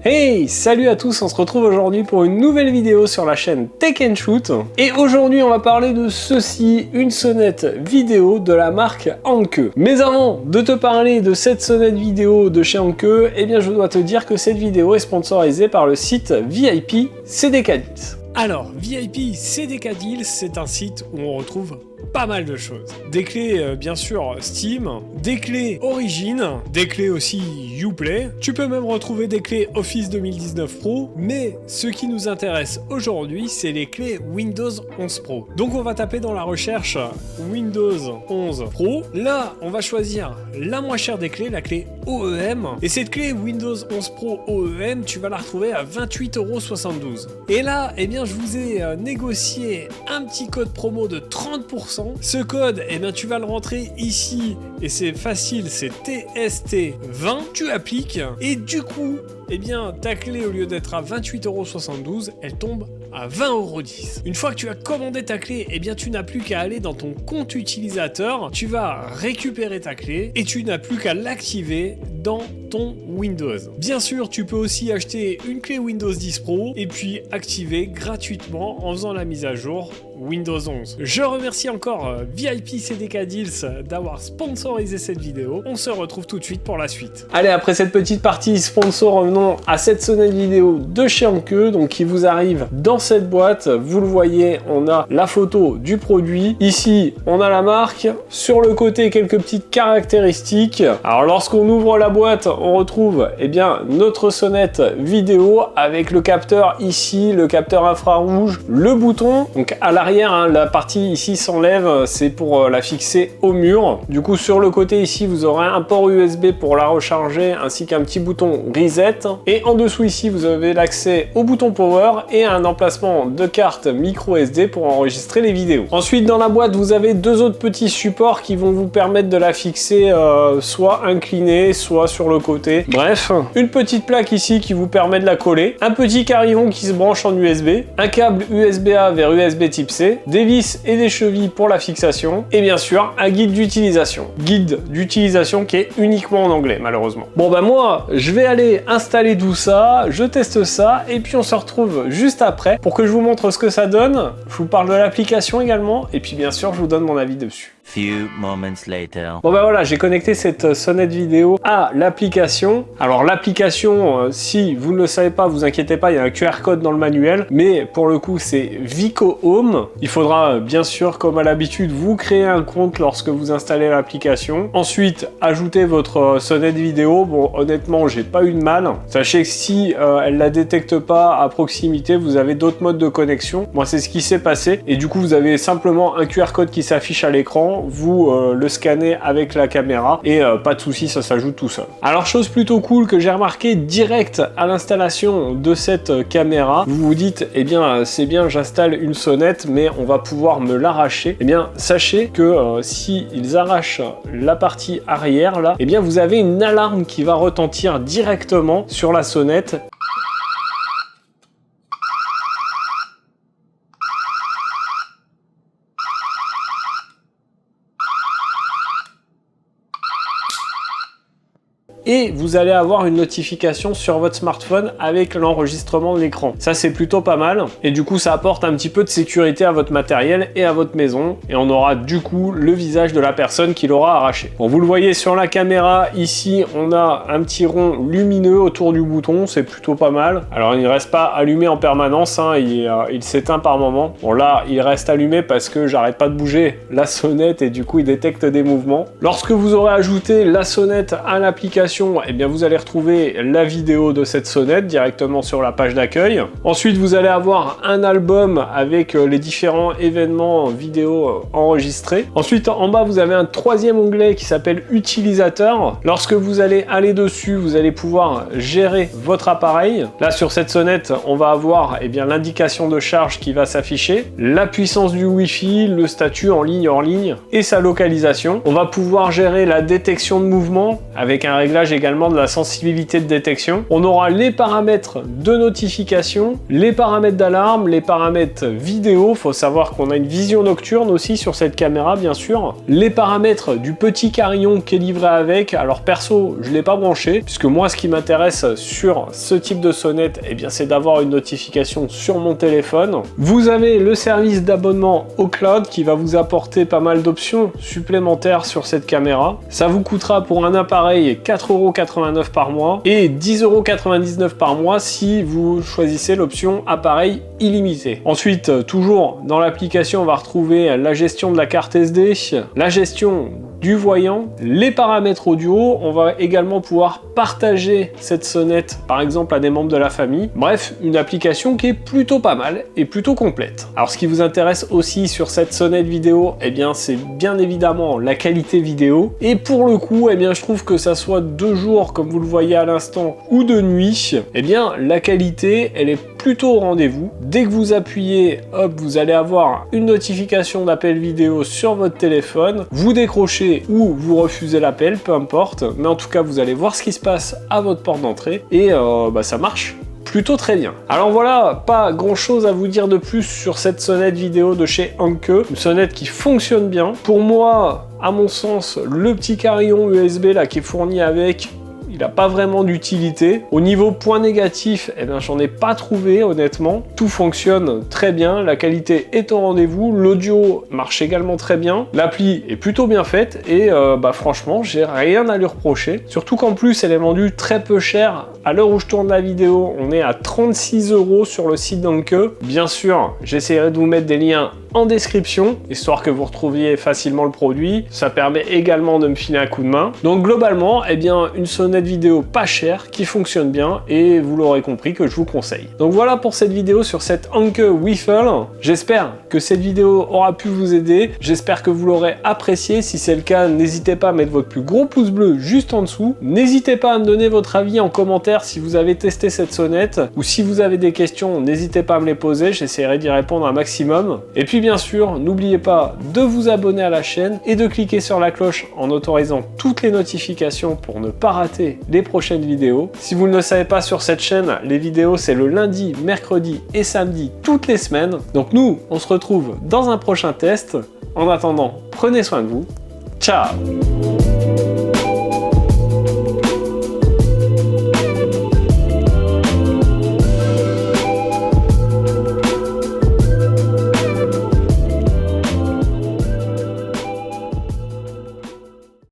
Hey, salut à tous, on se retrouve aujourd'hui pour une nouvelle vidéo sur la chaîne Tech & Shoot. Et aujourd'hui, on va parler de ceci, une sonnette vidéo de la marque Anke. Mais avant de te parler de cette sonnette vidéo de chez Anke, eh bien je dois te dire que cette vidéo est sponsorisée par le site VIP CDK Deals. Alors, VIP CDK Deals, c'est un site où on retrouve pas mal de choses. Des clés, bien sûr, Steam, des clés Origin, des clés aussi Uplay. Tu peux même retrouver des clés Office 2019 Pro, mais ce qui nous intéresse aujourd'hui, c'est les clés Windows 11 Pro. Donc on va taper dans la recherche Windows 11 Pro. Là, on va choisir la moins chère des clés, la clé OEM. Et cette clé Windows 11 Pro OEM, tu vas la retrouver à 28,72 €. Et là, eh bien, je vous ai négocié un petit code promo de 30%. Ce code, eh bien, tu vas le rentrer ici et c'est facile, c'est TST20. Tu appliques et du coup, eh bien, ta clé, au lieu d'être à 28,72 €, elle tombe à 20,10 €. Une fois que tu as commandé ta clé, eh bien, tu n'as plus qu'à aller dans ton compte utilisateur, tu vas récupérer ta clé et tu n'as plus qu'à l'activer dans ton Windows. Bien sûr, tu peux aussi acheter une clé Windows 10 Pro et puis activer gratuitement en faisant la mise à jour Windows 11. Je remercie encore VIP CDK Deals d'avoir sponsorisé cette vidéo. On se retrouve tout de suite pour la suite. Allez, après cette petite partie sponsor, revenons à cette sonnette vidéo de chez Anke, donc qui vous arrive dans cette boîte. Vous le voyez, on a la photo du produit. Ici, on a la marque. Sur le côté, quelques petites caractéristiques. Alors, lorsqu'on ouvre la boîte, on retrouve eh bien, notre sonnette vidéo avec le capteur ici, le capteur infrarouge, le bouton. Donc à l'arrière, hein, la partie ici s'enlève, c'est pour la fixer au mur. Du coup, sur le côté ici, vous aurez un port USB pour la recharger ainsi qu'un petit bouton reset. Et en dessous ici, vous avez l'accès au bouton power et un emplacement de carte micro SD pour enregistrer les vidéos. Ensuite, dans la boîte, vous avez deux autres petits supports qui vont vous permettre de la fixer soit inclinée, soit sur le côté. Bref, une petite plaque ici qui vous permet de la coller, un petit carillon qui se branche en USB, un câble USB-A vers USB type C, des vis et des chevilles pour la fixation, et bien sûr, un guide d'utilisation. Guide d'utilisation qui est uniquement en anglais, malheureusement. Bon bah moi, je vais aller installer tout ça, je teste ça, et puis on se retrouve juste après pour que je vous montre ce que ça donne. Je vous parle de l'application également, et puis bien sûr, je vous donne mon avis dessus. Few moments later. Bon bah voilà, j'ai connecté cette sonnette vidéo à l'application. Alors l'application, si vous ne le savez pas, vous inquiétez pas, il y a un QR code dans le manuel, mais pour le coup c'est Vico Home. Il faudra bien sûr, comme à l'habitude, vous créer un compte lorsque vous installez l'application. Ensuite, ajouter votre sonnette vidéo. Bon, honnêtement, j'ai pas eu de mal. Sachez que si elle la détecte pas à proximité, vous avez d'autres modes de connexion. Moi, c'est ce qui s'est passé. Et du coup, vous avez simplement un QR code qui s'affiche à l'écran. Vous le scannez avec la caméra et pas de souci, ça s'ajoute tout seul. Alors, chose plutôt cool que j'ai remarqué direct à l'installation de cette caméra, vous vous dites, eh bien, c'est bien, j'installe une sonnette, mais on va pouvoir me l'arracher. Eh bien, sachez que si ils arrachent la partie arrière là, eh bien, vous avez une alarme qui va retentir directement sur la sonnette. Et vous allez avoir une notification sur votre smartphone avec l'enregistrement de l'écran. Ça, c'est plutôt pas mal. Et du coup, ça apporte un petit peu de sécurité à votre matériel et à votre maison. Et on aura du coup le visage de la personne qui l'aura arraché. Bon, vous le voyez sur la caméra, ici, on a un petit rond lumineux autour du bouton. C'est plutôt pas mal. Alors, il ne reste pas allumé en permanence, hein, il s'éteint par moment. Bon, là, il reste allumé parce que j'arrête pas de bouger la sonnette et du coup, il détecte des mouvements. Lorsque vous aurez ajouté la sonnette à l'application, eh bien vous allez retrouver la vidéo de cette sonnette directement sur la page d'accueil. Ensuite, vous allez avoir un album avec les différents événements vidéo enregistrés. Ensuite, en bas, vous avez un troisième onglet qui s'appelle Utilisateur. Lorsque vous allez aller dessus, vous allez pouvoir gérer votre appareil. Là, sur cette sonnette, on va avoir eh bien l'indication de charge qui va s'afficher, la puissance du Wi-Fi, le statut en ligne, hors ligne et sa localisation. On va pouvoir gérer la détection de mouvement avec un réglage réglage également de la sensibilité de détection. On aura les paramètres de notification, les paramètres d'alarme, les paramètres vidéo. Faut savoir qu'on a une vision nocturne aussi sur cette caméra, bien sûr. Les paramètres du petit carillon qui est livré avec. Alors perso, je l'ai pas branché, puisque moi, ce qui m'intéresse sur ce type de sonnette, eh bien, c'est d'avoir une notification sur mon téléphone. Vous avez le service d'abonnement au cloud qui va vous apporter pas mal d'options supplémentaires sur cette caméra. Ça vous coûtera pour un appareil 4,89 € par mois et 10,99 € par mois si vous choisissez l'option appareil illimité. Ensuite, toujours dans l'application, on va retrouver la gestion de la carte SD, la gestion du voyant, les paramètres audio. On va également pouvoir partager cette sonnette par exemple à des membres de la famille. Bref, une application qui est plutôt pas mal et plutôt complète. Alors ce qui vous intéresse aussi sur cette sonnette vidéo, eh bien c'est bien évidemment la qualité vidéo. Et pour le coup, eh bien je trouve que ça soit de jour comme vous le voyez à l'instant ou de nuit, eh bien la qualité elle est plutôt au rendez-vous. Dès que vous appuyez, hop, vous allez avoir une notification d'appel vidéo sur votre téléphone. Vous décrochez ou vous refusez l'appel, peu importe, mais en tout cas vous allez voir ce qui se passe à votre porte d'entrée et ça marche plutôt très bien. Alors voilà, pas grand chose à vous dire de plus sur cette sonnette vidéo de chez Anke, une sonnette qui fonctionne bien. Pour moi, à mon sens, le petit carillon USB là qui est fourni avec, il n'a pas vraiment d'utilité. Au niveau point négatif, eh bien, j'en ai pas trouvé honnêtement. Tout fonctionne très bien, la qualité est au rendez-vous, l'audio marche également très bien, l'appli est plutôt bien faite et franchement, j'ai rien à lui reprocher. Surtout qu'en plus, elle est vendue très peu cher. À l'heure où je tourne la vidéo, on est à 36 € sur le site d'Anke. Bien sûr, j'essaierai de vous mettre des liens en description, histoire que vous retrouviez facilement le produit. Ça permet également de me filer un coup de main. Donc globalement, eh bien, une sonnette vidéo pas chère, qui fonctionne bien, et vous l'aurez compris que je vous conseille. Donc voilà pour cette vidéo sur cette Anke Wiffle. J'espère que cette vidéo aura pu vous aider. J'espère que vous l'aurez apprécié. Si c'est le cas, n'hésitez pas à mettre votre plus gros pouce bleu juste en dessous. N'hésitez pas à me donner votre avis en commentaire si vous avez testé cette sonnette, ou si vous avez des questions, n'hésitez pas à me les poser. J'essaierai d'y répondre un maximum. Et puis bien sûr, n'oubliez pas de vous abonner à la chaîne et de cliquer sur la cloche en autorisant toutes les notifications pour ne pas rater les prochaines vidéos. Si vous ne le savez pas, sur cette chaîne, les vidéos c'est le lundi, mercredi et samedi toutes les semaines. Donc nous, on se retrouve dans un prochain test. En attendant, prenez soin de vous. Ciao!